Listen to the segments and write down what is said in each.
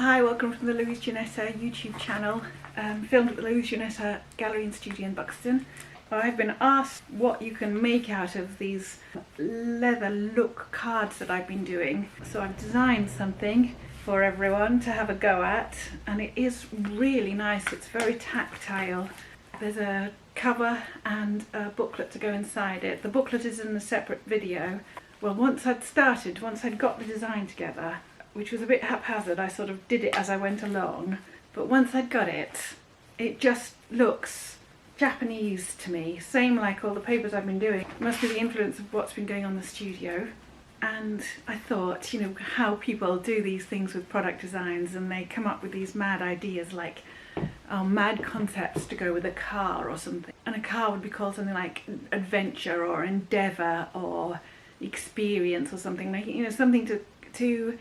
Hi, welcome from the Louise Jannetta YouTube channel, filmed at the Louise Jannetta Gallery and Studio in Buxton. I've been asked what you can make out of these leather look cards that I've been doing. So I've designed something for everyone to have a go at, and it is really nice. It's very tactile. There's a cover and a booklet to go inside it. The booklet is in a separate video. Well, once I'd got the design together, which was a bit haphazard, I sort of did it as I went along, but once I'd got it, it just looks Japanese to me, same like all the papers I've been doing. It must be the influence of what's been going on in the studio. And I thought, you know, how people do these things with product designs, and they come up with these mad ideas like mad concepts to go with a car or something. And a car would be called something like adventure or endeavour or experience or something, like, you know, something to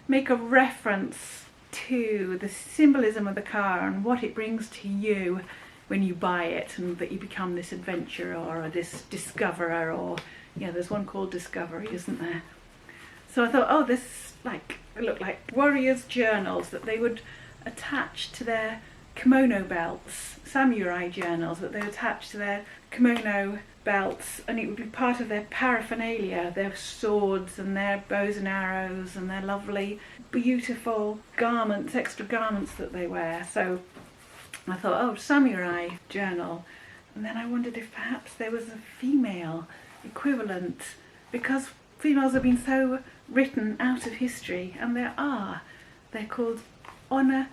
make a reference to the symbolism of the car and what it brings to you when you buy it, and that you become this adventurer or this discoverer, or, you know, there's one called Discovery, isn't there? So I thought, oh, this looked like warriors' journals that they would attach to their kimono belts, samurai journals that they would attach to their kimono belts, and it would be part of their paraphernalia, their swords and their bows and arrows and their lovely, beautiful garments, extra garments that they wear. So I thought, oh, samurai journal. And then I wondered if perhaps there was a female equivalent, because females have been so written out of history, and there are. They're called Onna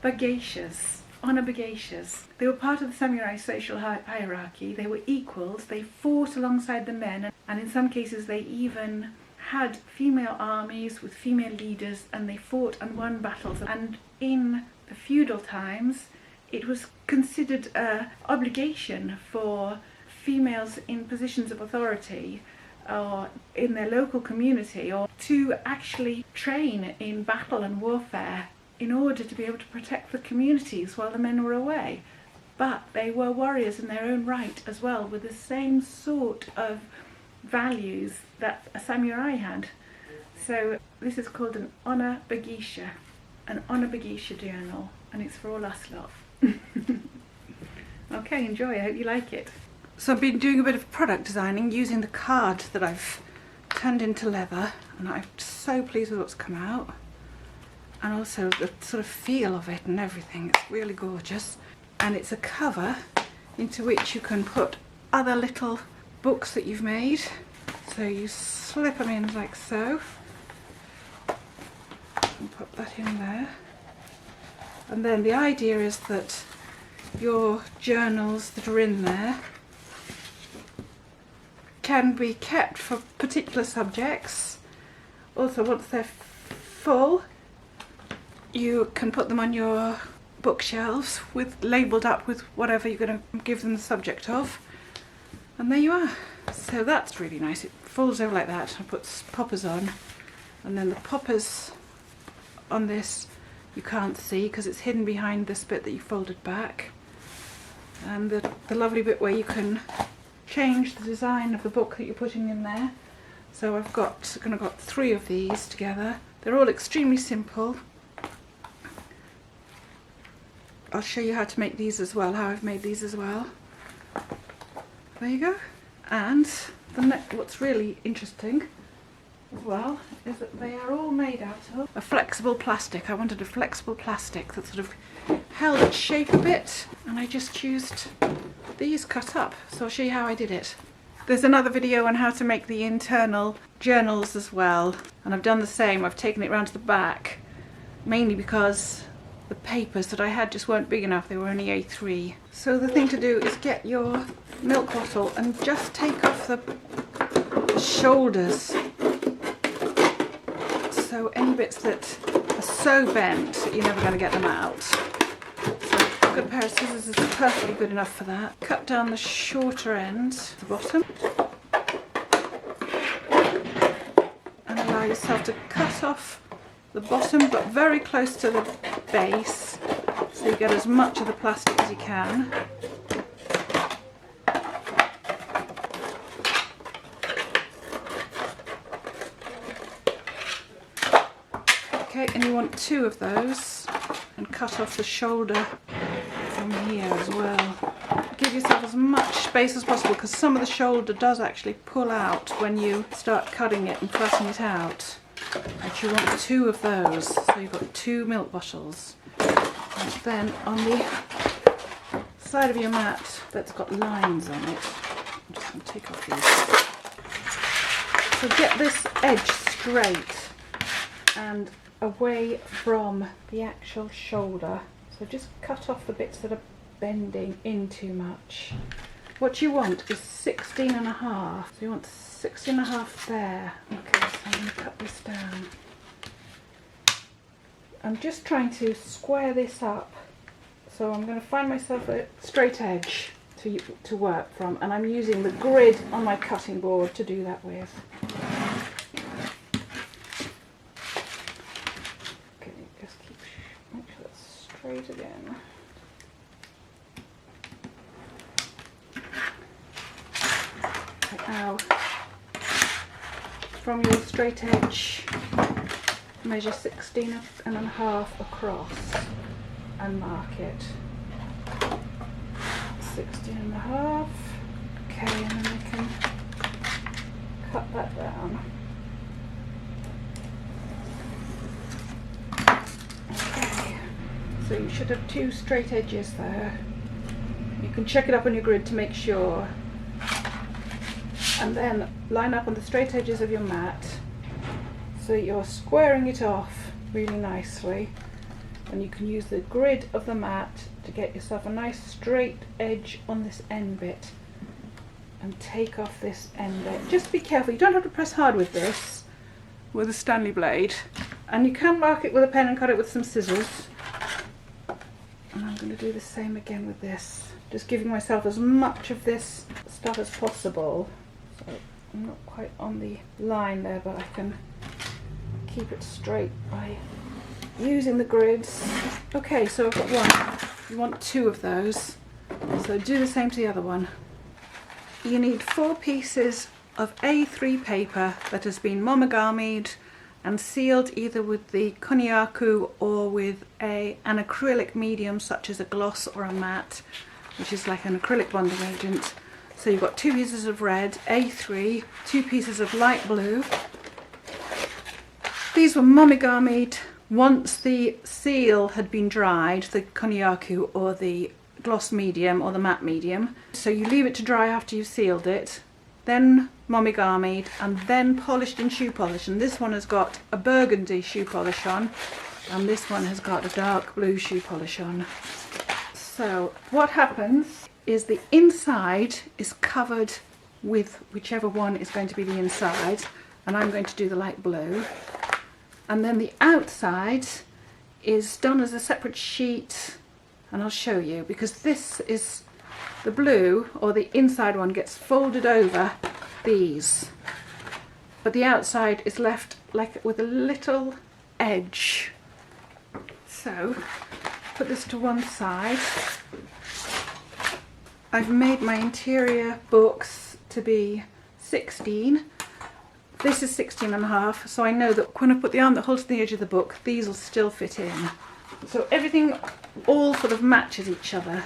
bugeishas. Onna bugeishas. They were part of the samurai social hierarchy. They were equals. They fought alongside the men, and in some cases they even had female armies with female leaders, and they fought and won battles. And in the feudal times, it was considered an obligation for females in positions of authority or in their local community, or to actually train in battle and warfare in order to be able to protect the communities while the men were away. But they were warriors in their own right as well, with the same sort of values that a samurai had. So this is called an Onna bugeisha, journal, and it's for all us lot. Okay, enjoy, I hope you like it. So I've been doing a bit of product designing using the card that I've turned into leather, and I'm so pleased with what's come out. And also the sort of feel of it and everything, it's really gorgeous. And it's a cover into which you can put other little books that you've made. So you slip them in like so, and put that in there. And then the idea is that your journals that are in there can be kept for particular subjects. Also, once they're full, you can put them on your bookshelves labelled up with whatever you're going to give them the subject of, and there you are. So that's really nice. It folds over like that and puts poppers on, and then the poppers on this you can't see because it's hidden behind this bit that you folded back, and the lovely bit where you can change the design of the book that you're putting in there. So I've got 3 of these together. They're all extremely simple. I'll show you how to make these as well, how I've made these as well. There you go. And what's really interesting as well is that they are all made out of a flexible plastic. I wanted a flexible plastic that sort of held its shape a bit, and I just used these cut up. So I'll show you how I did it. There's another video on how to make the internal journals as well, and I've done the same. I've taken it round to the back, mainly because the papers that I had just weren't big enough. They were only A3. So the thing to do is get your milk bottle and just take off the shoulders. So any bits that are so bent that you're never going to get them out. So a good pair of scissors is perfectly good enough for that. Cut down the shorter end, the bottom, and allow yourself to cut off the bottom, but very close to the base, so you get as much of the plastic as you can. Okay, And you want 2 of those, and cut off the shoulder from here as well. Give yourself as much space as possible, because some of the shoulder does actually pull out when you start cutting it and pressing it out. But you want 2 of those, so you've got 2 milk bottles. And then on the side of your mat that's got lines on it, I'm just going to take off these. So get this edge straight and away from the actual shoulder. So just cut off the bits that are bending in too much. What you want is 16.5. So you want 16.5 there. Okay, so I'm going to cut this down. I'm just trying to square this up. So I'm going to find myself a straight edge to work from, and I'm using the grid on my cutting board to do that with. Okay, just make sure that's straight again. Okay, now from your straight edge, measure 16.5 across and mark it. 16.5. Okay, and then I can cut that down. Okay, so you should have 2 straight edges there. You can check it up on your grid to make sure. And then line up on the straight edges of your mat so you're squaring it off really nicely. And you can use the grid of the mat to get yourself a nice straight edge on this end bit and take off this end bit. Just be careful, you don't have to press hard with this, with a Stanley blade, and you can mark it with a pen and cut it with some scissors. And I'm going to do the same again with this, just giving myself as much of this stuff as possible. So I'm not quite on the line there, but I can keep it straight by using the grids. Okay, so I've got 1. You want 2 of those. So do the same to the other one. You need 4 pieces of A3 paper that has been monogamied and sealed either with the konyaku or with an acrylic medium such as a gloss or a matte, which is like an acrylic bonding agent. So you've got 2 pieces of red, A3, 2 pieces of light blue. These were monogamied once the seal had been dried, the konyaku or the gloss medium or the matte medium. So you leave it to dry after you've sealed it, then monogamied and then polished in shoe polish. And this one has got a burgundy shoe polish on, and this one has got a dark blue shoe polish on. So what happens is the inside is covered with whichever one is going to be the inside, and I'm going to do the light blue. And then the outside is done as a separate sheet, and I'll show you, because this is the blue, or the inside one gets folded over these, but the outside is left like with a little edge. So put this to one side. I've made my interior books to be 16. This is 16.5, so I know that when I put the arm that holds the edge of the book, these will still fit in. So everything all sort of matches each other.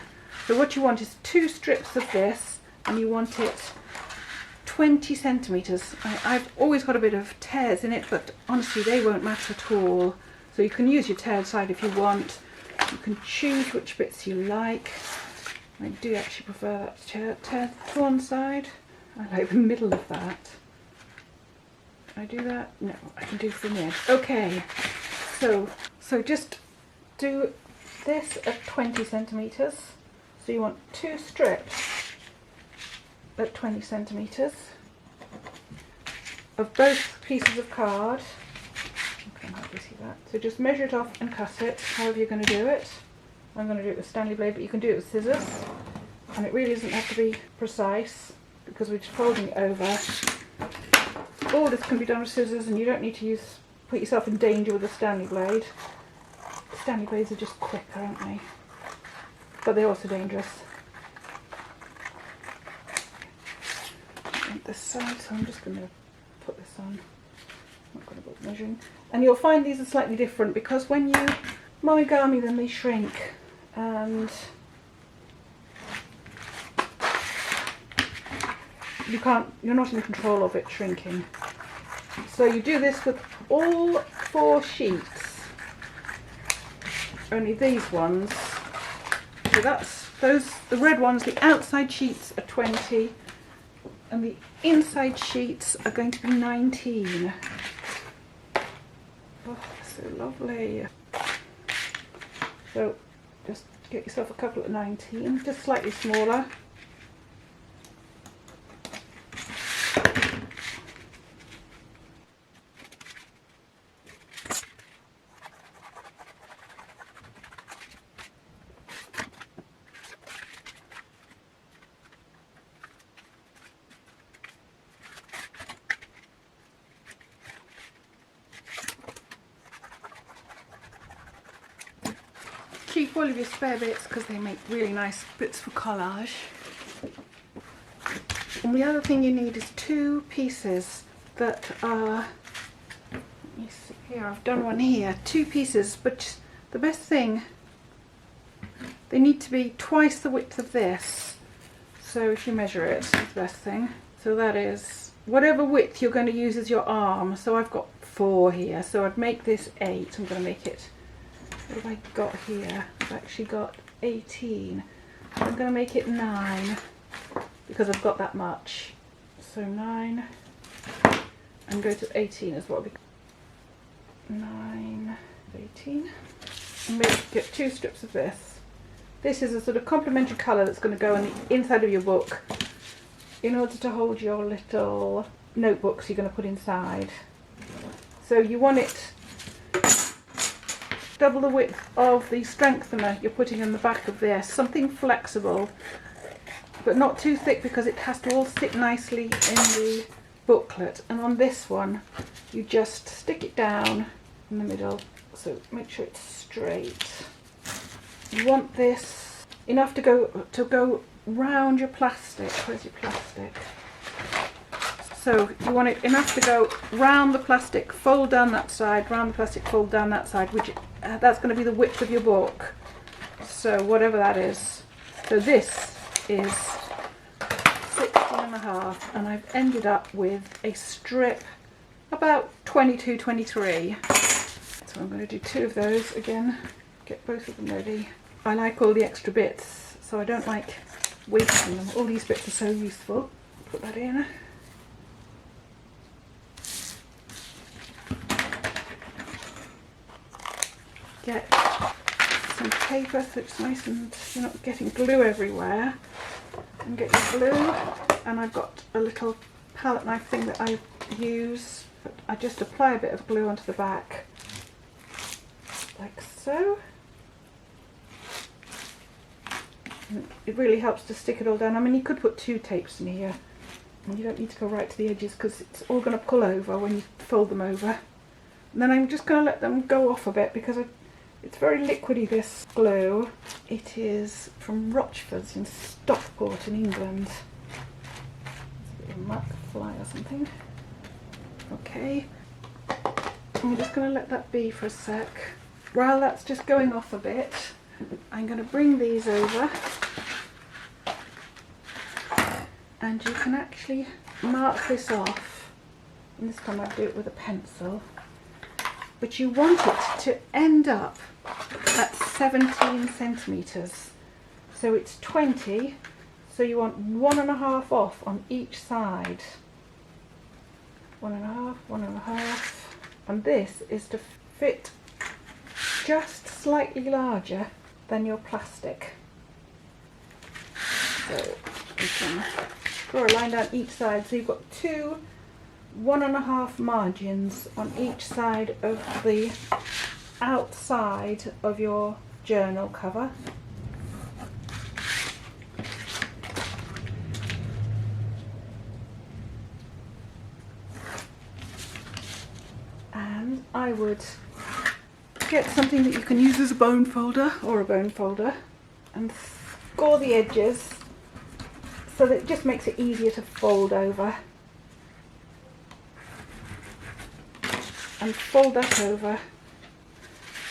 So what you want is 2 strips of this, and you want it 20 centimetres. I've always got a bit of tears in it, but honestly they won't matter at all. So you can use your teared side if you want. You can choose which bits you like. I do actually prefer that teared to one side. I like the middle of that. Can I do that? No, I can do from the edge. Okay, so just do this at 20 centimetres. So you want 2 strips at 20 centimetres of both pieces of card. Okay, I hope you see that. So just measure it off and cut it, however you're going to do it. I'm going to do it with Stanley blade, but you can do it with scissors. And it really doesn't have to be precise, because we're just folding it over. All this can be done with scissors, and you don't need to put yourself in danger with a Stanley blade. Stanley blades are just quicker, aren't they? But they're also dangerous. I want this side, so I'm just going to put this on not going to bother measuring. And you'll find these are slightly different because when you monogami them, they shrink, and you're not in control of it shrinking. So you do this with all 4 sheets, only these ones. So that's the red ones, the outside sheets are 20 and the inside sheets are going to be 19. Oh, so lovely. So just get yourself a couple at 19, just slightly smaller. Keep all of your spare bits because they make really nice bits for collage. And the other thing you need is 2 pieces that are, let me see here, I've done one here, 2 pieces, but the best thing, they need to be twice the width of this. So if you measure it, it's the best thing. So that is whatever width you're going to use as your arm. So I've got 4 here, so I'd make this 8. I'm going to make it, what have I got here? I've actually got 18. I'm going to make it 9 because I've got that much. So 9 and go to 18 is what we 9, 18. And get 2 strips of this. This is a sort of complementary colour that's going to go on the inside of your book in order to hold your little notebooks you're going to put inside. So you want it double the width of the strengthener you're putting in the back of this, something flexible but not too thick because it has to all sit nicely in the booklet. And on this one you just stick it down in the middle, so make sure it's straight. You want this enough to go round your plastic. Where's your plastic? So you want it enough to go round the plastic, fold down that side, round the plastic, fold down that side, which that's going to be the width of your book. So whatever that is. So this is 16.5, and I've ended up with a strip about 22, 23. So I'm going to do 2 of those again, get both of them ready. I like all the extra bits, so I don't like wasting them. All these bits are so useful. Put that in. Get some paper so it's nice and you're not getting glue everywhere. And get your glue, and I've got a little palette knife thing that I use. But I just apply a bit of glue onto the back, like so. And it really helps to stick it all down. I mean, you could put 2 tapes in here, and you don't need to go right to the edges because it's all going to pull over when you fold them over. And then I'm just going to let them go off a bit because it's very liquidy, this glue. It is from Rochford's in Stockport in England. It's a bit of a fly or something. Okay. I'm just going to let that be for a sec. While that's just going off a bit, I'm going to bring these over. And you can actually mark this off. And this time I'll do it with a pencil. But you want it to end up at 17 centimetres. So it's 20, so you want 1.5 off on each side. 1.5, 1.5. And this is to fit just slightly larger than your plastic. So you can draw a line down each side, so you've got 2 1.5 margins on each side of the outside of your journal cover. And I would get something that you can use as a bone folder or a bone folder and score the edges so that it just makes it easier to fold over. and fold that over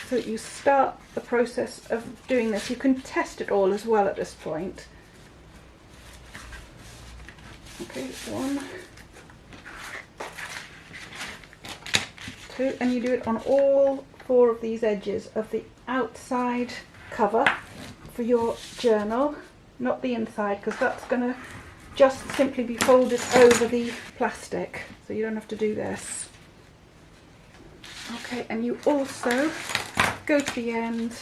so that you start the process of doing this. You can test it all as well at this point. Okay, 1, 2, and you do it on all 4 of these edges of the outside cover for your journal, not the inside, because that's going to just simply be folded over the plastic, so you don't have to do this. Okay, and you also go to the end,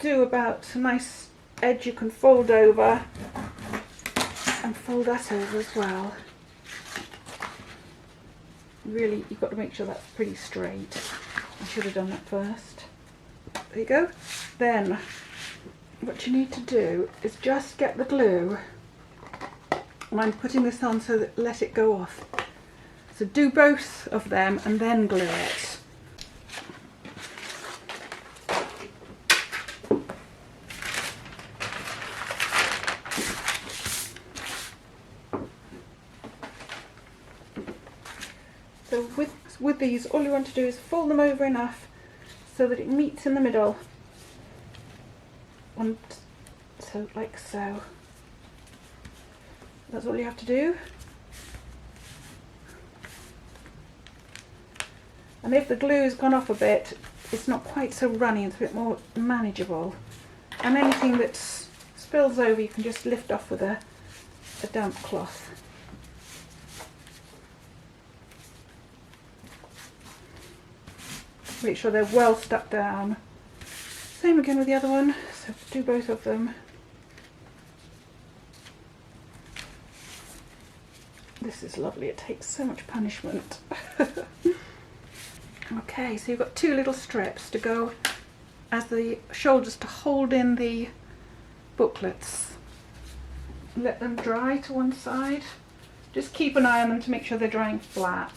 do about a nice edge you can fold over, and fold that over as well. Really, you've got to make sure that's pretty straight. I should have done that first. There you go. Then what you need to do is just get the glue, and I'm putting this on so that let it go off. So do both of them and then glue it. So with these, all you want to do is fold them over enough so that it meets in the middle. And so, like so. That's all you have to do. And if the glue's gone off a bit, it's not quite so runny, it's a bit more manageable. And anything that spills over you can just lift off with a damp cloth. Make sure they're well stuck down. Same again with the other one, so do both of them. This is lovely, it takes so much punishment. Okay, so you've got 2 little strips to go as the shoulders to hold in the booklets. Let them dry to one side. Just keep an eye on them to make sure they're drying flat.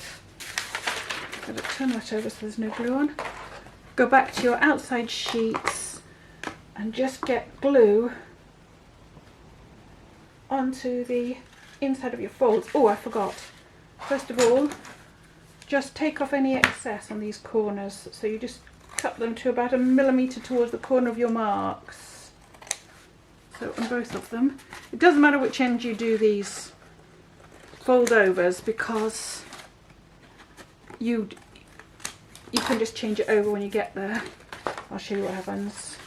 Got to turn that over so there's no glue on. Go back to your outside sheets and just get glue onto the inside of your folds. Oh, I forgot. First of all, just take off any excess on these corners. So you just cut them to about 1 millimetre towards the corner of your marks. So on both of them. It doesn't matter which end you do these fold overs, because you can just change it over when you get there. I'll show you what happens.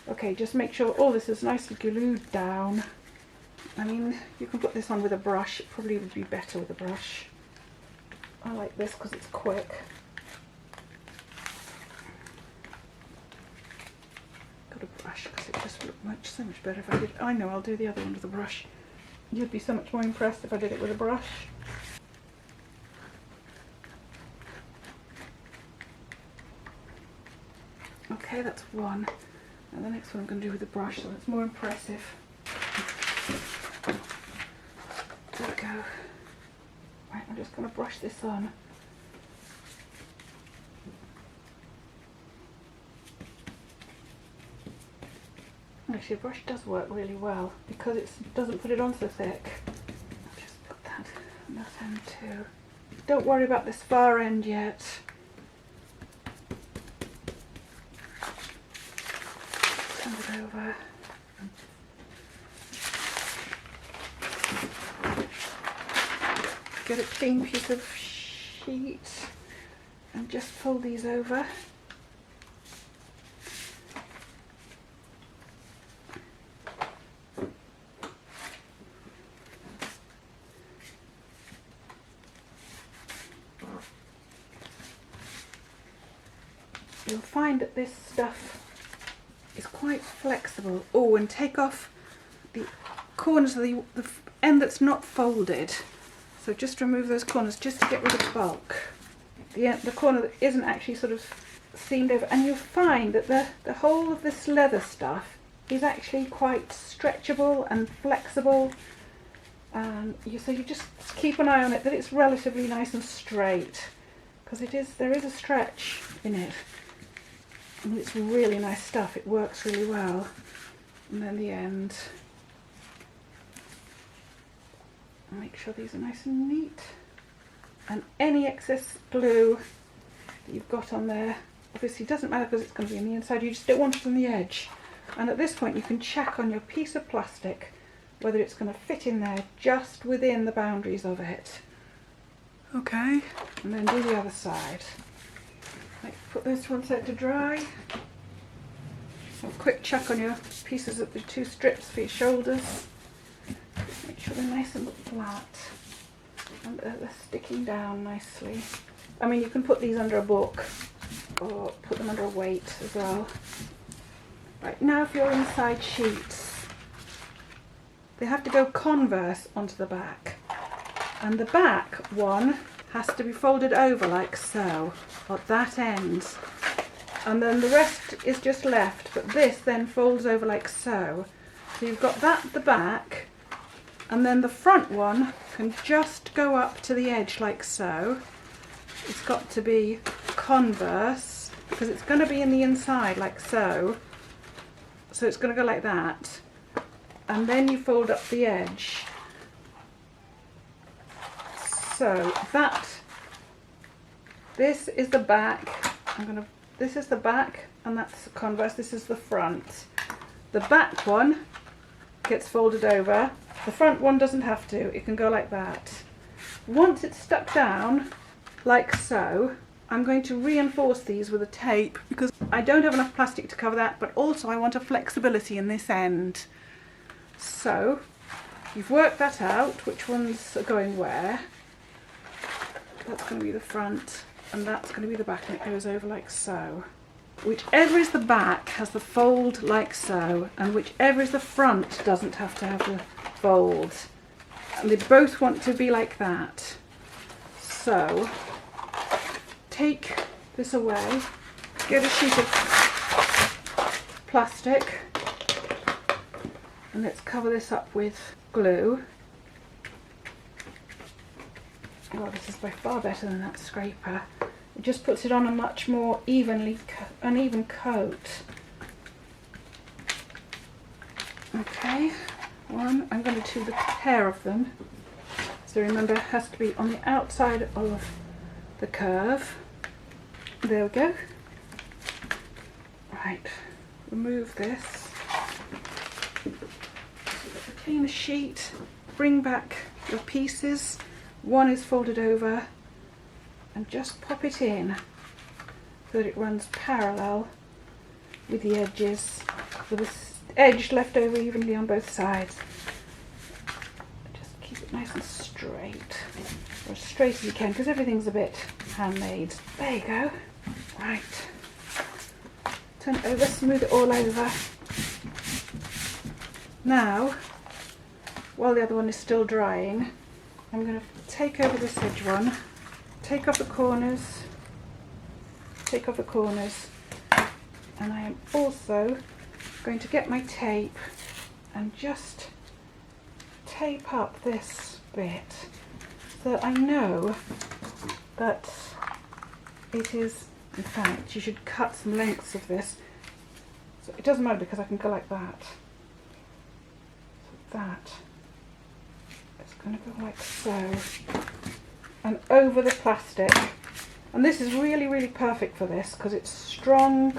Okay, just make sure all this is nicely glued down. I mean, you can put this on with a brush. It probably would be better with a brush. I like this because it's quick. Got a brush because it just would look so much better if I did. I know, I'll do the other one with a brush. You'd be so much more impressed if I did it with a brush. Okay, that's one. And the next one I'm going to do with a brush, so it's more impressive. There we go. Right, I'm just going to brush this on. Actually, a brush does work really well because it doesn't put it on so thick. I'll just put that on that end too. Don't worry about this far end yet. Turn it over. Get a clean piece of sheet and just fold these over. You'll find that this stuff is quite flexible. Oh, and take off the corners of the end that's not folded. So just remove those corners just to get rid of the bulk. The corner that isn't actually sort of seamed over. And you'll find that the whole of this leather stuff is actually quite stretchable and flexible. So you just keep an eye on it that it's relatively nice and straight, because there is a stretch in it. And it's really nice stuff, it works really well. And then the end. Make sure these are nice and neat. And any excess glue that you've got on there. Obviously it doesn't matter because it's going to be on the inside, you just don't want it on the edge. And at this point you can check on your piece of plastic whether it's going to fit in there just within the boundaries of it. Okay, and then do the other side. Like, put this one set to dry. Have a quick check on your pieces of the 2 strips for your shoulders. Make sure they're nice and flat and they're sticking down nicely. I mean, you can put these under a book or put them under a weight as well. Right, now for your inside sheets. They have to go converse onto the back. And the back one has to be folded over like so, at that end. And then the rest is just left, but this then folds over like so. So you've got that at the back, and then the front one can just go up to the edge like so. It's got to be converse, because it's going to be in the inside like so. So it's going to go like that. And then you fold up the edge. So this is the back. This is the back, and that's the converse. This is the front. The back one gets folded over. The front one doesn't have to. It can go like that. Once it's stuck down, like so, I'm going to reinforce these with a tape because I don't have enough plastic to cover that, but also I want a flexibility in this end. So you've worked that out, which ones are going where. That's going to be the front and that's going to be the back, and it goes over like so. Whichever is the back has the fold like so, and whichever is the front doesn't have to have the fold. And they both want to be like that. So take this away, get a sheet of plastic, and let's cover this up with glue. Oh, this is by far better than that scraper. It just puts it on a much more uneven coat. Okay, one, I'm going to do the pair of them. So remember, it has to be on the outside of the curve. There we go. Right, remove this. Clean the sheet, bring back your pieces. One is folded over and just pop it in so that it runs parallel with the edges, with the edge left over evenly on both sides. Just keep it nice and straight, or as straight as you can, because everything's a bit handmade. There you go. Right. Turn it over, smooth it all over. Now, while the other one is still drying, I'm going to take over this edge one, take off the corners, and I am also going to get my tape and just tape up this bit so that I know that it is, in fact, you should cut some lengths of this. So it doesn't matter because I can go like that. So that. Going to go like so, and over the plastic. And this is really, really perfect for this because it's strong.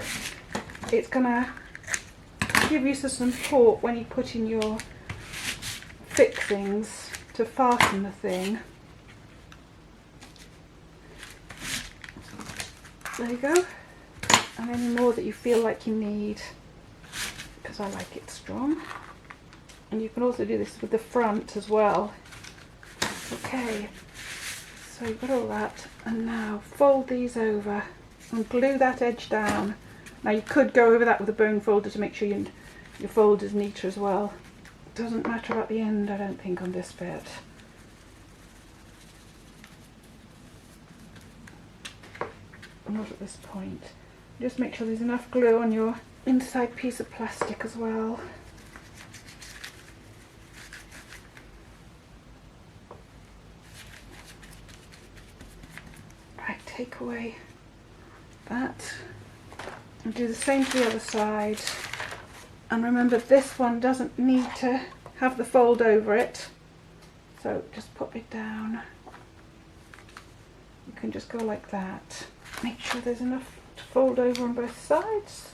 It's going to give you some support when you put in your fixings to fasten the thing. There you go. And any more that you feel like you need, because I like it strong. And you can also do this with the front as well. Okay, so you've got all that, and now fold these over and glue that edge down. Now you could go over that with a bone folder to make sure your fold is neater as well. It doesn't matter about the end, I don't think, on this bit. Not at this point. Just make sure there's enough glue on your inside piece of plastic as well. Take away that and do the same to the other side. And remember, this one doesn't need to have the fold over it, so just pop it down. You can just go like that. make sure there's enough to fold over on both sides.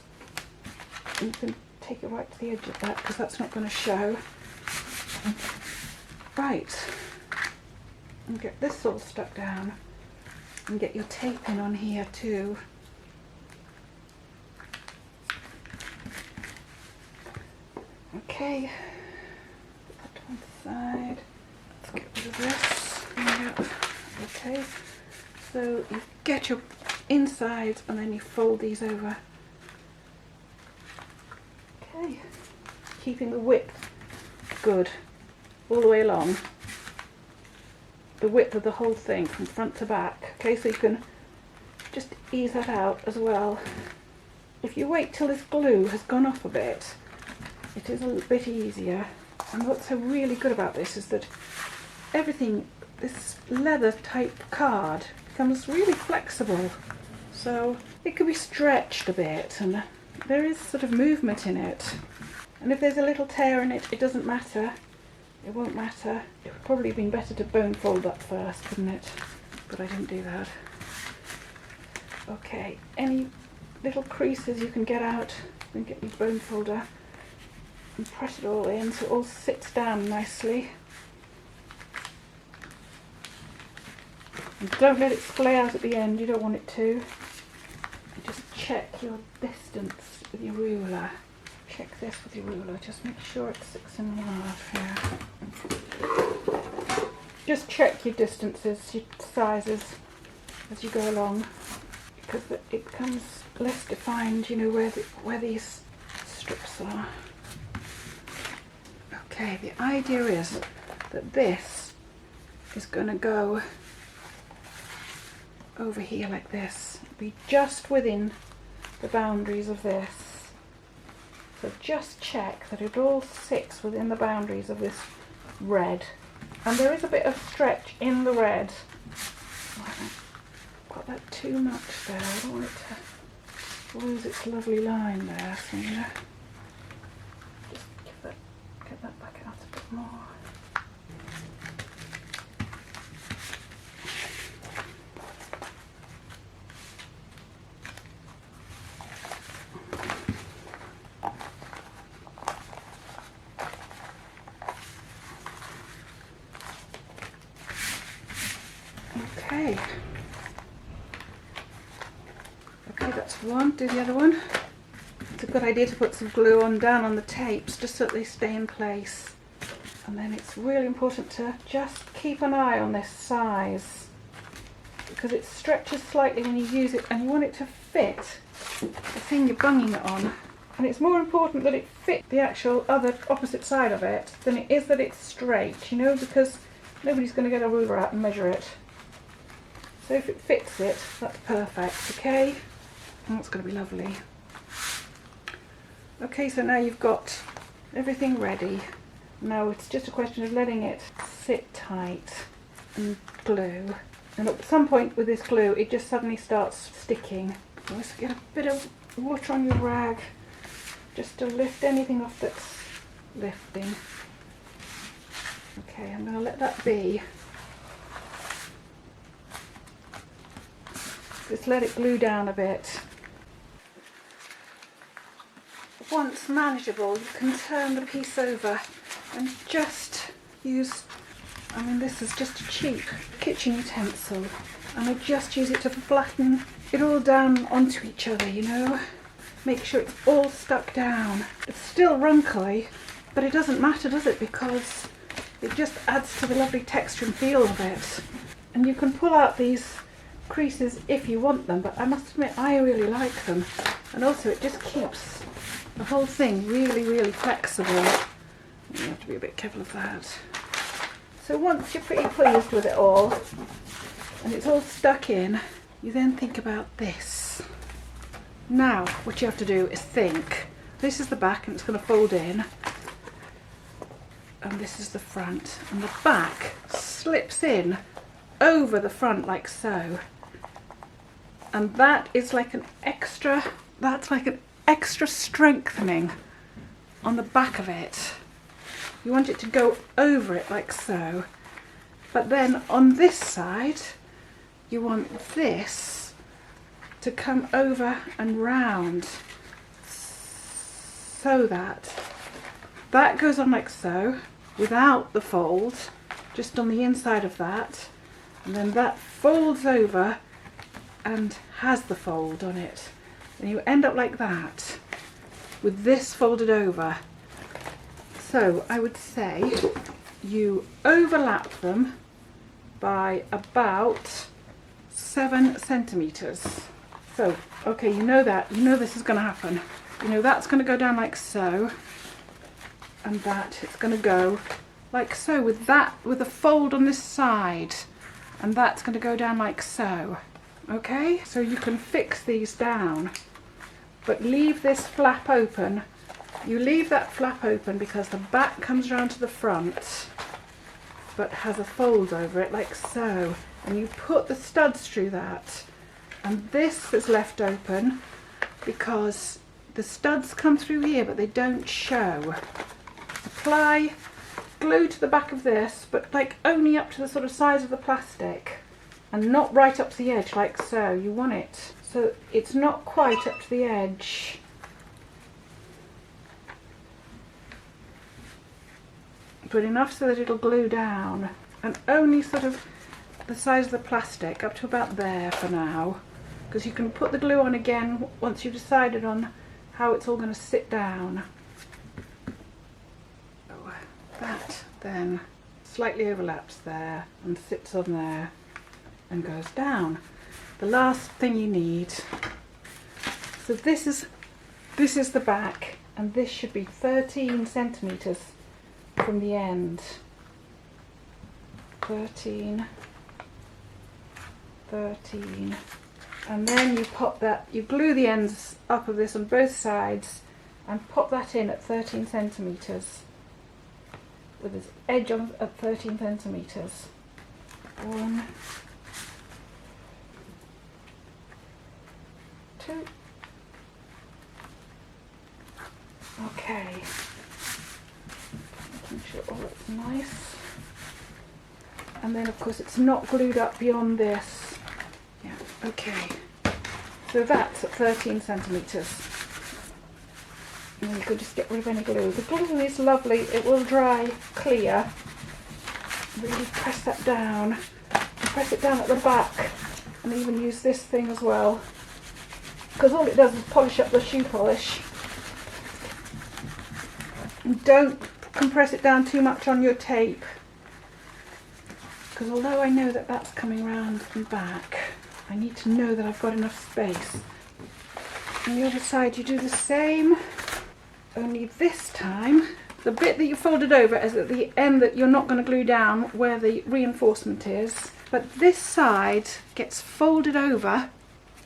And you can take it right to the edge of that because that's not going to show. Right, and get this all stuck down and get your tape in on here too. Okay, put that to one side. Let's get rid of this. Yeah. Okay, so you get your insides and then you fold these over. Okay, keeping the width good all the way along. The width of the whole thing from front to back. Okay, so you can just ease that out as well. If you wait till this glue has gone off a bit, it is a little bit easier. And what's so really good about this is that everything, this leather type card, becomes really flexible. So it can be stretched a bit and there is sort of movement in it. And if there's a little tear in it, it doesn't matter. It won't matter. It would probably have been better to bone fold that first, wouldn't it? But I didn't do that. Okay, any little creases you can get out, then get your bone folder and press it all in so it all sits down nicely. And don't let it splay out at the end, you don't want it to. And just check your distance with your ruler. Check this with your ruler, just make sure it's 6 1/2 here. Just check your distances, your sizes as you go along, because it becomes less defined, you know, where these strips are. Okay, the idea is that this is going to go over here like this, be just within the boundaries of this. So just check that it all sits within the boundaries of this red. And there is a bit of stretch in the red. I haven't got that too much there. I don't want it to lose its lovely line there. So I'm going to just get that back out a bit more. Okay, that's one. Do the other one. It's a good idea to put some glue on down on the tapes just so that they stay in place. And then it's really important to just keep an eye on this size because it stretches slightly when you use it and you want it to fit the thing you're bunging it on. And it's more important that it fit the actual other opposite side of it than it is that it's straight, you know, because nobody's going to get a ruler out and measure it. So if it fits it, that's perfect, okay? And that's going to be lovely. Okay, so now you've got everything ready. Now it's just a question of letting it sit tight and glue. And at some point with this glue, it just suddenly starts sticking. So let's get a bit of water on your rag, just to lift anything off that's lifting. Okay, I'm going to let that be. Just let it glue down a bit. Once manageable, you can turn the piece over and just use, I mean this is just a cheap kitchen utensil, and I just use it to flatten it all down onto each other, you know. Make sure it's all stuck down. It's still wrinkly, but it doesn't matter, does it? Because it just adds to the lovely texture and feel of it. And you can pull out these creases if you want them, but I must admit I really like them, and also it just keeps the whole thing really flexible. You have to be a bit careful of that. So once you're pretty pleased with it all and it's all stuck in, you then think about this. Now what you have to do is think, this is the back and it's going to fold in, and this is the front, and the back slips in over the front like so. And that is like an extra, that's like an extra strengthening on the back of it. You want it to go over it like so. But then on this side, you want this to come over and round, so that goes on like so, without the fold, just on the inside of that, and then that folds over and has the fold on it, and you end up like that with this folded over. So I would say you overlap them by about 7 centimeters. So okay, you know this is going to happen. You know that's going to go down like so, and that it's going to go like so with a fold on this side, and that's going to go down like so. Okay, so you can fix these down, but leave this flap open. You leave that flap open because the back comes round to the front but has a fold over it like so, and you put the studs through that, and this is left open because the studs come through here but they don't show. Apply glue to the back of this, but like only up to the sort of size of the plastic and not right up to the edge like so. You want it so it's not quite up to the edge. But enough so that it'll glue down, and only sort of the size of the plastic up to about there for now, because you can put the glue on again once you've decided on how it's all going to sit down. So that then slightly overlaps there and sits on there and goes down. The last thing you need, so this is the back, and this should be 13 centimeters from the end. 13, and then you pop that, you glue the ends up of this on both sides and pop that in at 13 centimeters with its edge on at 13 centimeters. 1, 2. Okay. Making sure all looks nice. And then of course it's not glued up beyond this. Yeah, okay. So that's at 13 centimeters. And then you could just get rid of any glue. The glue is lovely, it will dry clear. Really press that down. Press it down at the back, and even use this thing as well, because all it does is polish up the shoe polish. And don't compress it down too much on your tape, because although I know that that's coming round and back, I need to know that I've got enough space. On the other side you do the same, only this time the bit that you folded over is at the end that you're not going to glue down where the reinforcement is, but this side gets folded over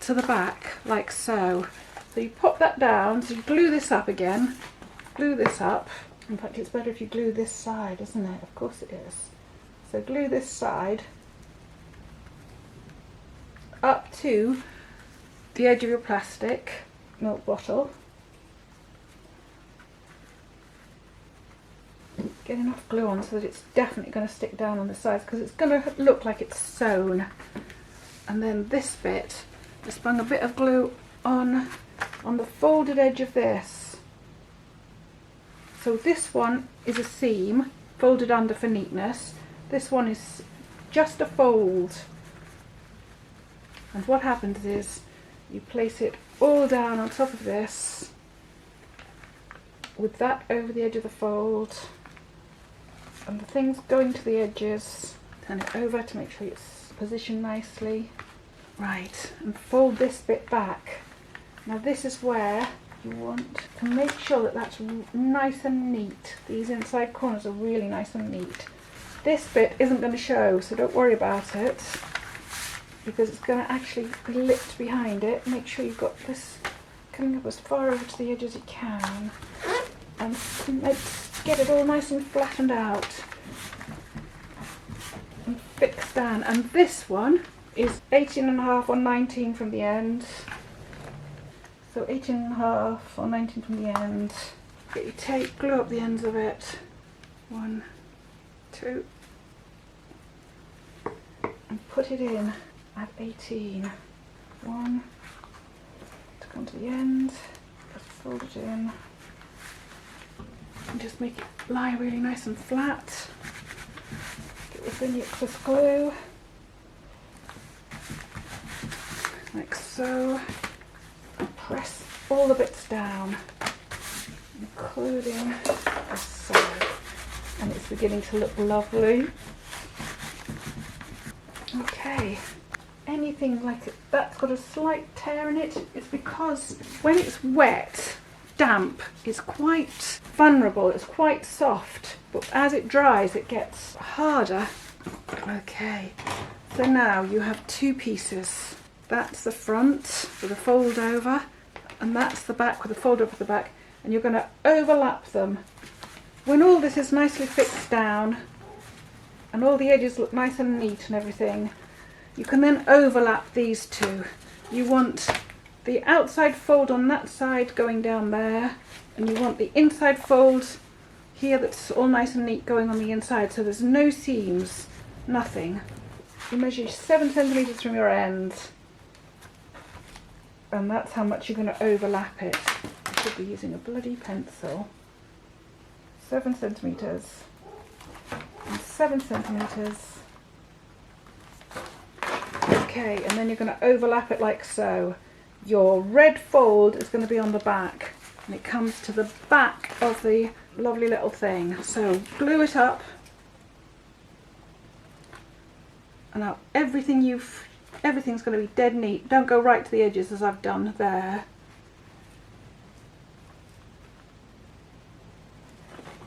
to the back like so. So you pop that down, so you glue this up again, glue this up. In fact, it's better if you glue this side, isn't it? Of course it is. So glue this side up to the edge of your plastic milk bottle. Get enough glue on so that it's definitely going to stick down on the sides, because it's going to look like it's sewn. And then this bit, just bung a bit of glue on the folded edge of this. So this one is a seam folded under for neatness. This one is just a fold. And what happens is you place it all down on top of this with that over the edge of the fold, and the things going to the edges. Turn it over to make sure it's positioned nicely. Right, and fold this bit back. Now this is where you want to make sure that that's nice and neat. These inside corners are really nice and neat. This bit isn't going to show, so don't worry about it, because it's going to actually be lipped behind it. Make sure you've got this coming up as far over to the edge as you can, and let's get it all nice and flattened out and fixed down. And this one is 18.5 or 19 from the end. So 18.5 or 19 from the end. Get your tape, glue up the ends of it. 1, 2, and put it in at 18. 1, onto the end, just fold it in, and just make it lie really nice and flat. Get the thin crisp glue, like so, and press all the bits down, including this side, and it's beginning to look lovely. Okay, anything like that's got a slight tear in it, it's because when it's wet, damp, it's quite vulnerable, it's quite soft, but as it dries it gets harder. Okay, so now you have two pieces. That's the front with a fold over, and that's the back with a fold over the back, and you're going to overlap them. When all this is nicely fixed down and all the edges look nice and neat and everything, you can then overlap these two. You want the outside fold on that side going down there, and you want the inside fold here that's all nice and neat going on the inside, so there's no seams, nothing. You measure 7 centimetres from your end, and that's how much you're going to overlap it. I should be using a bloody pencil. 7 centimetres and 7 centimetres. Okay, and then you're going to overlap it like so. Your red fold is going to be on the back, and it comes to the back of the lovely little thing. So glue it up, and now everything's going to be dead neat. Don't go right to the edges as I've done there.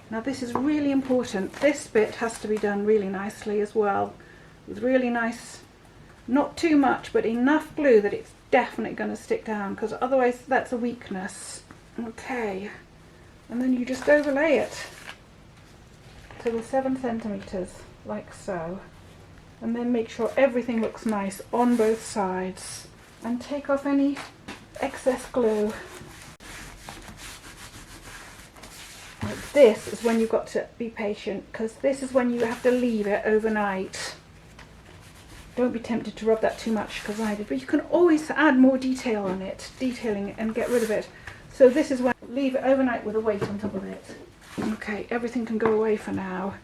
Now this is really important. This bit has to be done really nicely as well, with really nice, not too much, but enough glue that it's definitely going to stick down, because otherwise that's a weakness. Okay, and then you just overlay it to the 7 centimetres like so, and then make sure everything looks nice on both sides, and take off any excess glue. Like this is when you've got to be patient, because this is when you have to leave it overnight. Don't be tempted to rub that too much, because I did, but you can always add more detail on it, detailing and get rid of it. So this is when leave it overnight with a weight on top of it. Okay, everything can go away for now.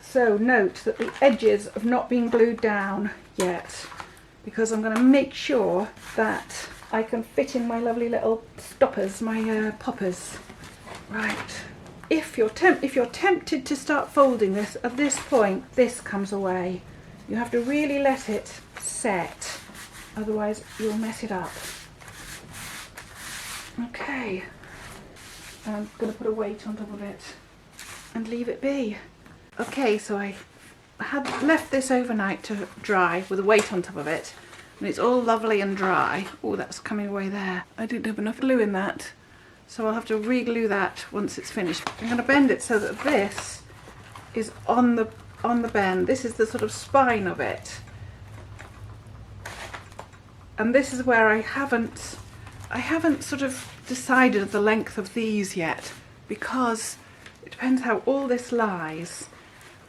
So note that the edges have not been glued down yet, because I'm going to make sure that I can fit in my lovely little stoppers, my poppers. Right. If you're tempted to start folding this, at this point this comes away. You have to really let it set, otherwise you'll mess it up. Okay, I'm going to put a weight on top of it and leave it be. Okay, so I had left this overnight to dry with a weight on top of it, and it's all lovely and dry. Oh, that's coming away there. I didn't have enough glue in that, so I'll have to re-glue that once it's finished. I'm going to bend it so that this is on the bend. This is the sort of spine of it, and this is where I haven't sort of decided the length of these yet, because it depends how all this lies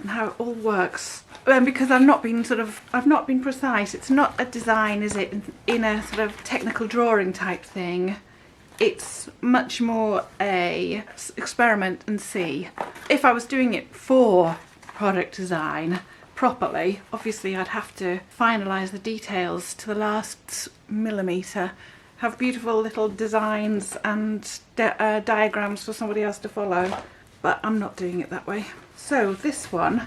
and how it all works. Because I've not been precise. It's not a design, is it, in a sort of technical drawing type thing. It's much more a experiment and see. If I was doing it for product design properly, obviously I'd have to finalise the details to the last millimetre, have beautiful little designs and diagrams for somebody else to follow, but I'm not doing it that way. So this one,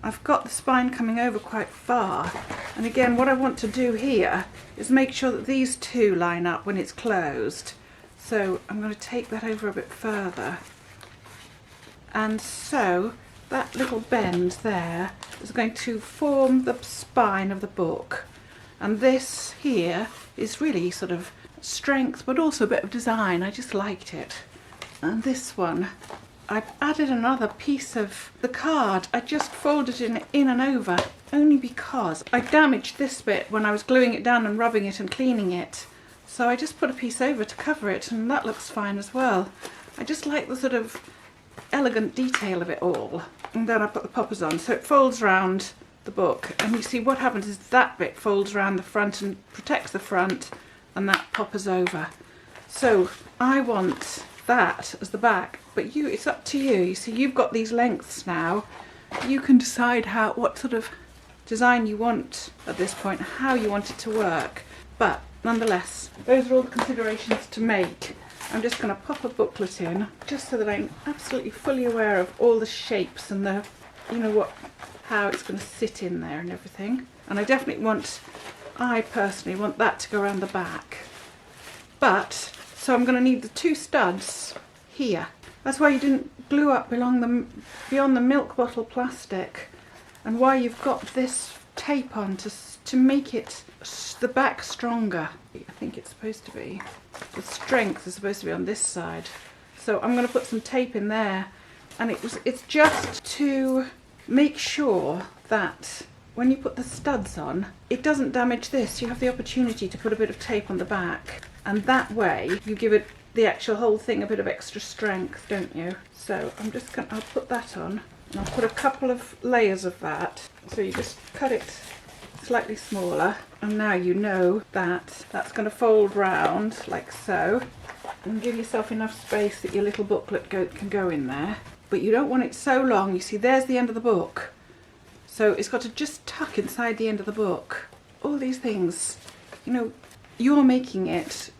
I've got the spine coming over quite far, and again what I want to do here is make sure that these two line up when it's closed. So I'm going to take that over a bit further, and so that little bend there is going to form the spine of the book, and this here is really sort of strength but also a bit of design. I just liked it. And this one, I've added another piece of the card. I just folded it in and over, only because I damaged this bit when I was gluing it down and rubbing it and cleaning it. So I just put a piece over to cover it, and that looks fine as well. I just like the sort of elegant detail of it all. And then I put the poppers on, so it folds around the book, and you see what happens is that bit folds around the front and protects the front, and that poppers over. So I want that as the back, but it's up to you. You see, you've got these lengths now. You can decide what sort of design you want at this point, how you want it to work. But nonetheless, those are all the considerations to make. I'm just going to pop a booklet in just so that I'm absolutely fully aware of all the shapes and the, how it's going to sit in there and everything. And I personally want that to go around the back. But, so I'm going to need the 2 studs here. That's why you didn't glue up beyond the milk bottle plastic, and why you've got this tape on to make it the back stronger. I think it's supposed to be. The strength is supposed to be on this side. So I'm going to put some tape in there, and it's just to make sure that when you put the studs on, it doesn't damage this. You have the opportunity to put a bit of tape on the back, and that way you give it the actual whole thing a bit of extra strength, don't you? So I'll put that on, and I'll put a couple of layers of that. So you just cut it slightly smaller, and now you know that that's going to fold round like so, and give yourself enough space that your little booklet can go in there. But you don't want it so long. You see, there's the end of the book. So it's got to just tuck inside the end of the book. All these things, you're making it.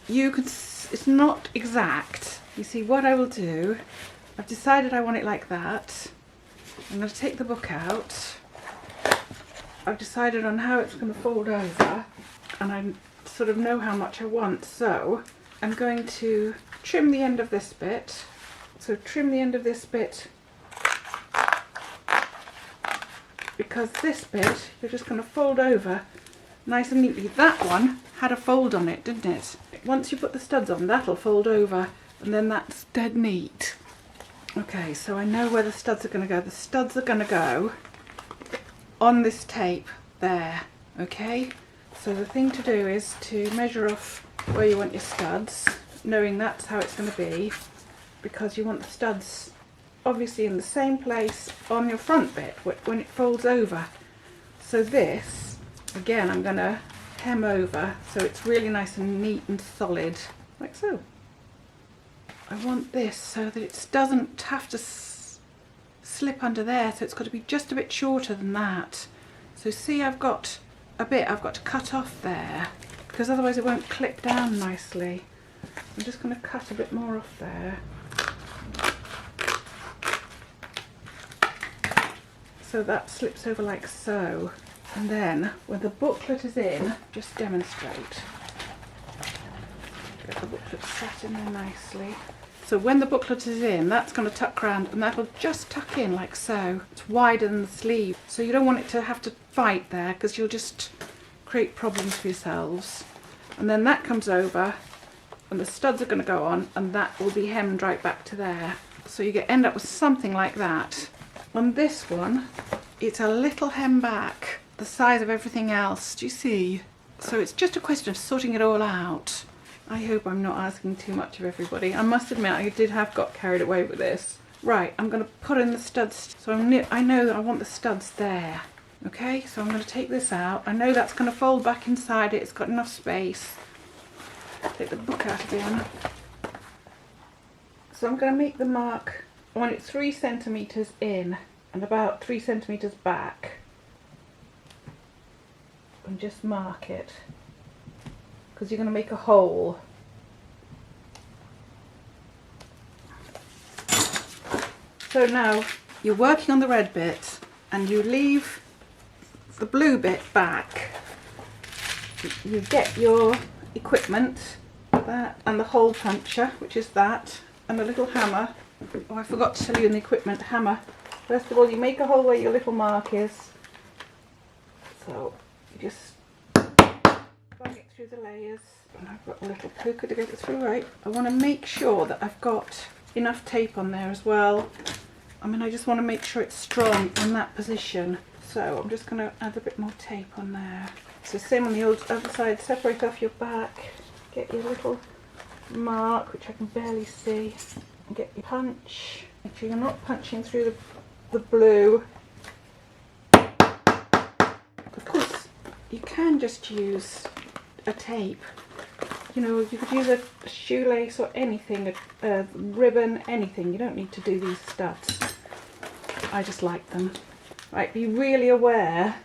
It's not exact. You see, what I will do, I've decided I want it like that. I'm going to take the book out. I've decided on how it's going to fold over, and I sort of know how much I want. So I'm going to trim the end of this bit. So trim the end of this bit, because this bit you're just going to fold over nice and neatly. That one had a fold on it, didn't it? Once you put the studs on, that'll fold over, and then that's dead neat. Okay, so I know where the studs are going to go. The studs are going to go on this tape there, okay? So the thing to do is to measure off where you want your studs, knowing that's how it's going to be, because you want the studs obviously in the same place on your front bit when it folds over. So this, again, I'm going to hem over so it's really nice and neat and solid, like so. I want this so that it doesn't have to slip under there, so it's got to be just a bit shorter than that. So see, I've got a bit I've got to cut off there, because otherwise it won't clip down nicely. I'm just going to cut a bit more off there. So that slips over like so. And then when the booklet is in, just demonstrate. Get the booklet sat in there nicely. So when the booklet is in, that's going to tuck round, and that'll just tuck in like so. It's wider than the sleeve. So you don't want it to have to fight there, because you'll just create problems for yourselves. And then that comes over, and the studs are going to go on, and that will be hemmed right back to there. So you end up with something like that. On this one, it's a little hem back, the size of everything else. Do you see? So it's just a question of sorting it all out. I hope I'm not asking too much of everybody. I must admit, I have got carried away with this. Right, I'm going to put in the studs. So I know that I want the studs there. Okay, so I'm going to take this out. I know that's going to fold back inside it. It's got enough space. Take the book out again. So I'm going to make the mark. I want it 3 centimetres in and about 3 centimetres back. And just mark it, because you're going to make a hole. So now you're working on the red bit, and you leave the blue bit back. You get your equipment, that, and the hole puncher, which is that, and a little hammer. Oh, I forgot to tell you in the equipment, hammer. First of all, you make a hole where your little mark is. So you just bang it through the layers. And I've got a little poker to get it through, right? I want to make sure that I've got enough tape on there as well. I mean, I just want to make sure it's strong in that position. So I'm just going to add a bit more tape on there. So same on the other side, separate off your back, get your little mark, which I can barely see, and get your punch. Make sure you're not punching through the blue. Of course, you can just use a tape, You know, you could use a shoelace or anything, a ribbon, anything. You don't need to do these studs. I just like them. Right, be really aware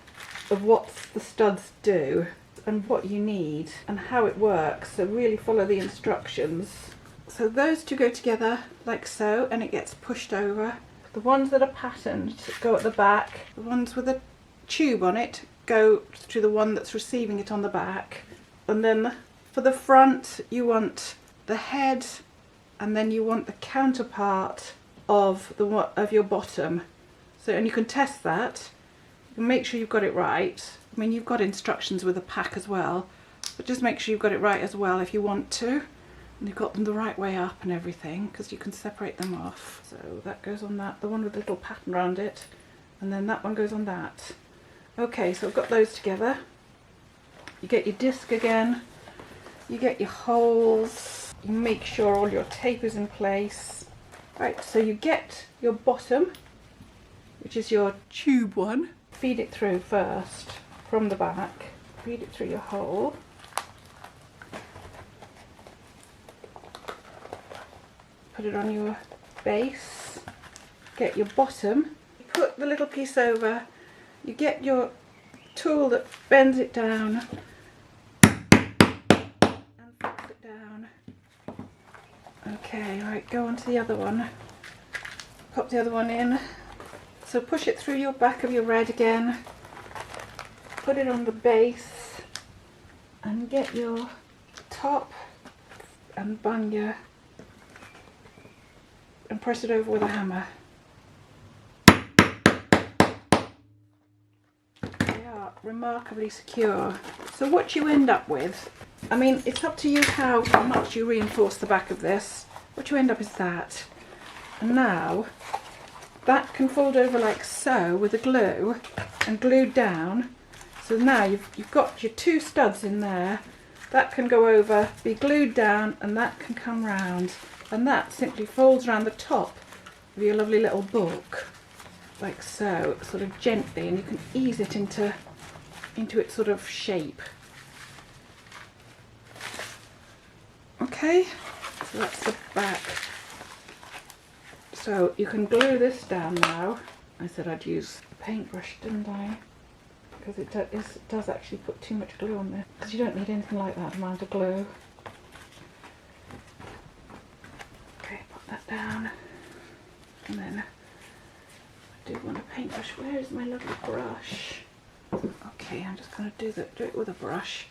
of what the studs do and what you need and how it works. So really follow the instructions. So those two go together like so, and it gets pushed over. The ones that are patterned go at the back. The ones with a tube on it go to the one that's receiving it on the back. And then for the front you want the head, and then you want the counterpart of your bottom. So, and you can test that. You can make sure you've got it right. I mean, you've got instructions with the pack as well, but just make sure you've got it right as well if you want to. And you've got them the right way up and everything, because you can separate them off. So that goes on that, the one with the little pattern around it, and then that one goes on that. Okay, so I've got those together. You get your disc again, you get your holes, you make sure all your tape is in place. Right, so you get your bottom, which is your tube one. Feed it through first from the back, feed it through your hole. Put it on your base, get your bottom, put the little piece over, you get your tool that bends it down and flips it down. Okay, right, go on to the other one, pop the other one in. So push it through your back of your red again, put it on the base and get your top and bunya and press it over with a hammer. They are remarkably secure. So what you end up with, I mean, it's up to you how much you reinforce the back of this. What you end up is that. And now that can fold over like so with the glue and glued down. So now you've got your two studs in there. That can go over, be glued down, and that can come round. And that simply folds around the top of your lovely little book, like so, sort of gently, and you can ease it into its sort of shape. Okay, so that's the back. So you can glue this down now. I said I'd use a paintbrush, didn't I? Because it does actually put too much glue on there. Because you don't need anything like that amount of glue. Okay, put that down. And then I do want a paintbrush. Where is my lovely brush? Okay, I'm just going to do it with a brush.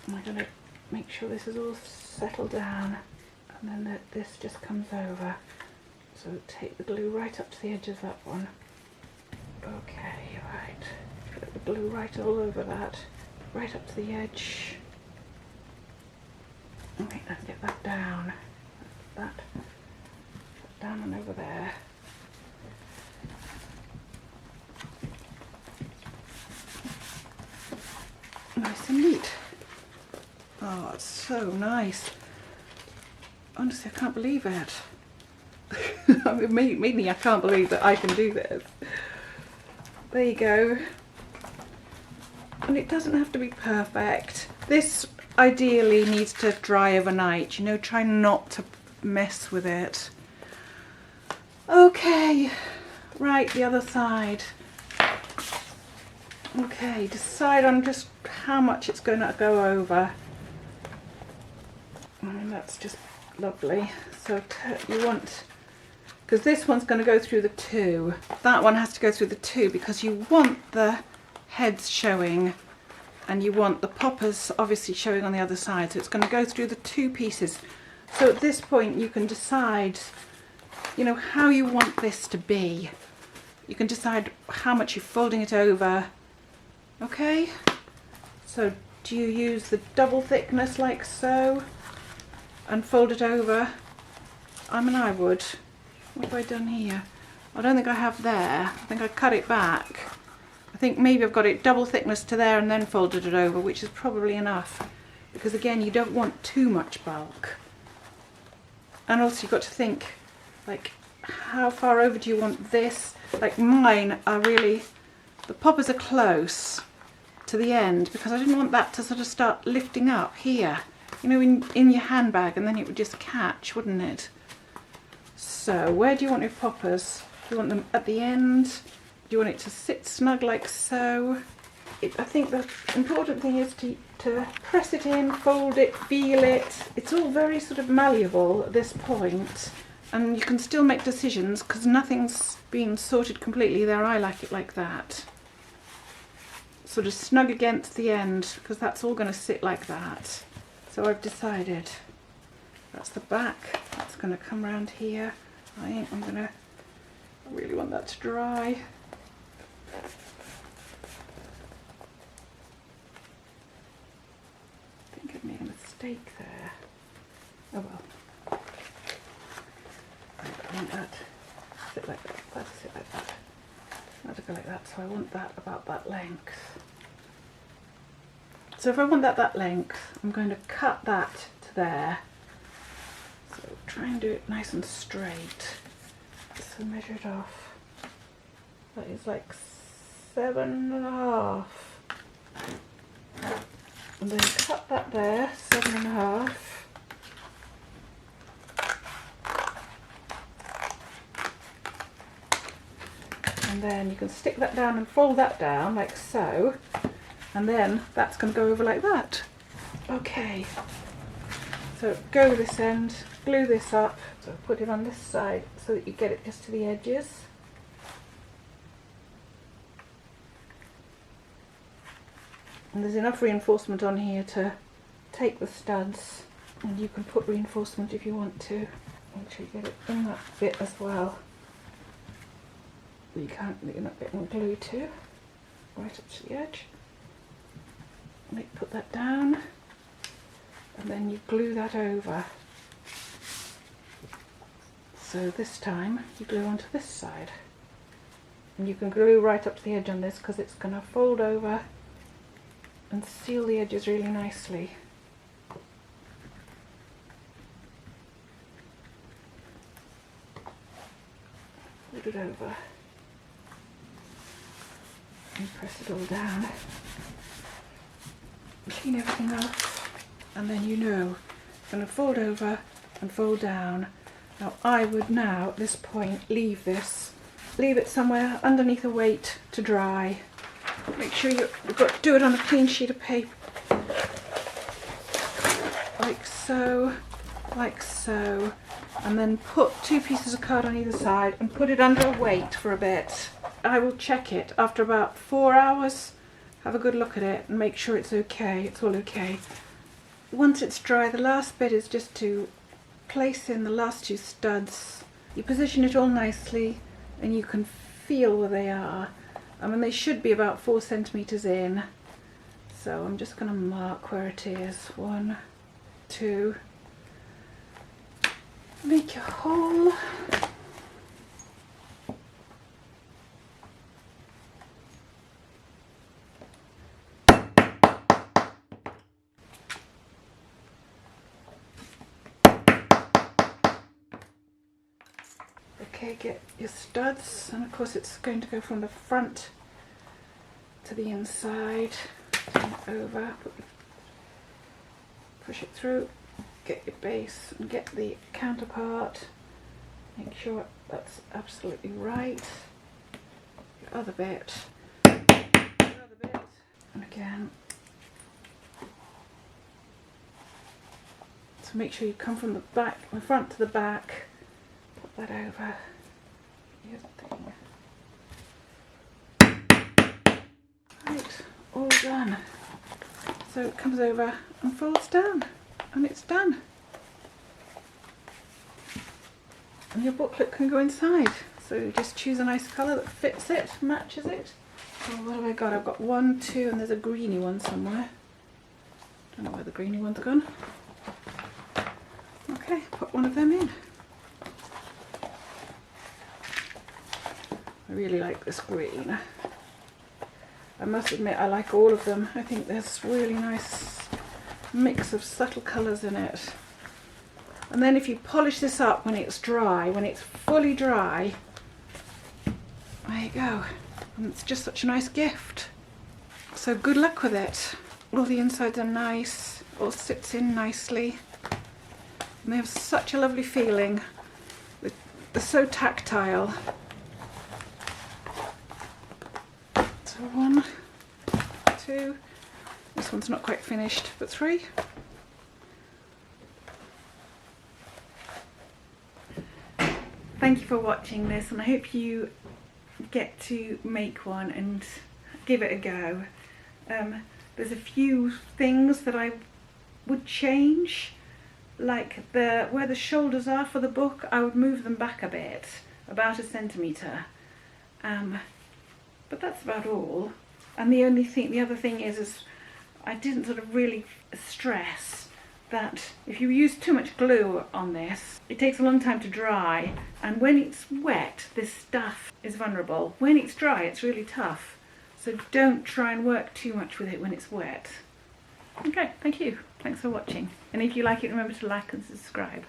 And I'm going to make sure this is all settled down. And then this just comes over. So take the glue right up to the edge of that one. Okay, right. Put the glue right all over that. Right up to the edge. Okay, let's get that down. That down and over there. Nice and neat. Oh, it's so nice. Honestly, I can't believe it. I mean, mainly I can't believe that I can do this. There you go. And it doesn't have to be perfect. This ideally needs to dry overnight. You know, try not to mess with it. Okay, right, the other side. Okay, decide on just how much it's going to go over. And that's just lovely. So you want, because this one's going to go through the two. That one has to go through the two because you want the heads showing and you want the poppers obviously showing on the other side. So it's going to go through the two pieces. So at this point you can decide, you know, how you want this to be. You can decide how much you're folding it over. Okay, so do you use the double thickness like so and fold it over? I mean, I would. What have I done here? I don't think I have there. I think I cut it back. I think maybe I've got it double thickness to there and then folded it over, which is probably enough. Because again, you don't want too much bulk. And also you've got to think, like, how far over do you want this? Like mine are really, the poppers are close to the end because I didn't want that to sort of start lifting up here, you know, in your handbag, and then it would just catch, wouldn't it? So where do you want your poppers? Do you want them at the end? Do you want it to sit snug like so? I think the important thing is to press it in, fold it, feel it. It's all very sort of malleable at this point, and you can still make decisions because nothing's been sorted completely there. I like it like that. Sort of snug against the end because that's all going to sit like that. So I've decided that's the back. That's going to come around here. I really want that to dry. I think I've made a mistake there. Oh well. I want that to sit like that. That'll sit like that. That'll go like that. So I want that about that length. So if I want that length, I'm going to cut that to there. So try and do it nice and straight. So measure it off. That is like 7.5. And then cut that there, 7.5. And then you can stick that down and fold that down like so. And then that's going to go over like that. Okay. So go with this end, glue this up, so put it on this side so that you get it just to the edges. And there's enough reinforcement on here to take the studs, and you can put reinforcement if you want to. Make sure you get it in that bit as well. You can't, you're not getting glue to, right up to the edge. Put that down, and then you glue that over. So this time you glue onto this side, and you can glue right up to the edge on this because it's going to fold over and seal the edges really nicely. Fold it over and press it all down. Clean everything off, and then you know, I'm going to fold over and fold down. Now I would now at this point leave it somewhere underneath a weight to dry. Make sure you've got to do it on a clean sheet of paper, like so, and then put 2 pieces of card on either side and put it under a weight for a bit. I will check it after about 4 hours. Have a good look at it and make sure it's okay, it's all okay. Once it's dry, the last bit is just to place in the last 2 studs. You position it all nicely and you can feel where they are. I mean, they should be about 4 centimetres in. So I'm just going to mark where it is. 1, 2. Make your hole. Okay, get your studs, and of course it's going to go from the front to the inside. Turn it over, push it through, get your base and get the counterpart. Make sure that's absolutely right. Your other bit, and again. So make sure you come from the back, the front to the back. Put that over. Right, all done. So it comes over and folds down, and it's done. And your booklet can go inside. So you just choose a nice colour that fits it, matches it. So what have I got? I've got 1, 2, and there's a greeny one somewhere. Don't know where the greeny one's gone. Okay, put one of them in. I really like this green. I must admit I like all of them. I think there's really nice mix of subtle colours in it. And then if you polish this up when it's dry, when it's fully dry, there you go. And it's just such a nice gift. So good luck with it. All the insides are nice, all sits in nicely. And they have such a lovely feeling. They're so tactile. So 1, 2, this one's not quite finished, but 3. Thank you for watching this, and I hope you get to make one and give it a go. There's a few things that I would change, like where the shoulders are for the book. I would move them back a bit, about 1 centimetre. But that's about all. And the other thing is I didn't sort of really stress that if you use too much glue on this, it takes a long time to dry, and when it's wet, this stuff is vulnerable. When it's dry, it's really tough. So don't try and work too much with it when it's wet. Okay, thank you. Thanks for watching. And if you like it, remember to like and subscribe.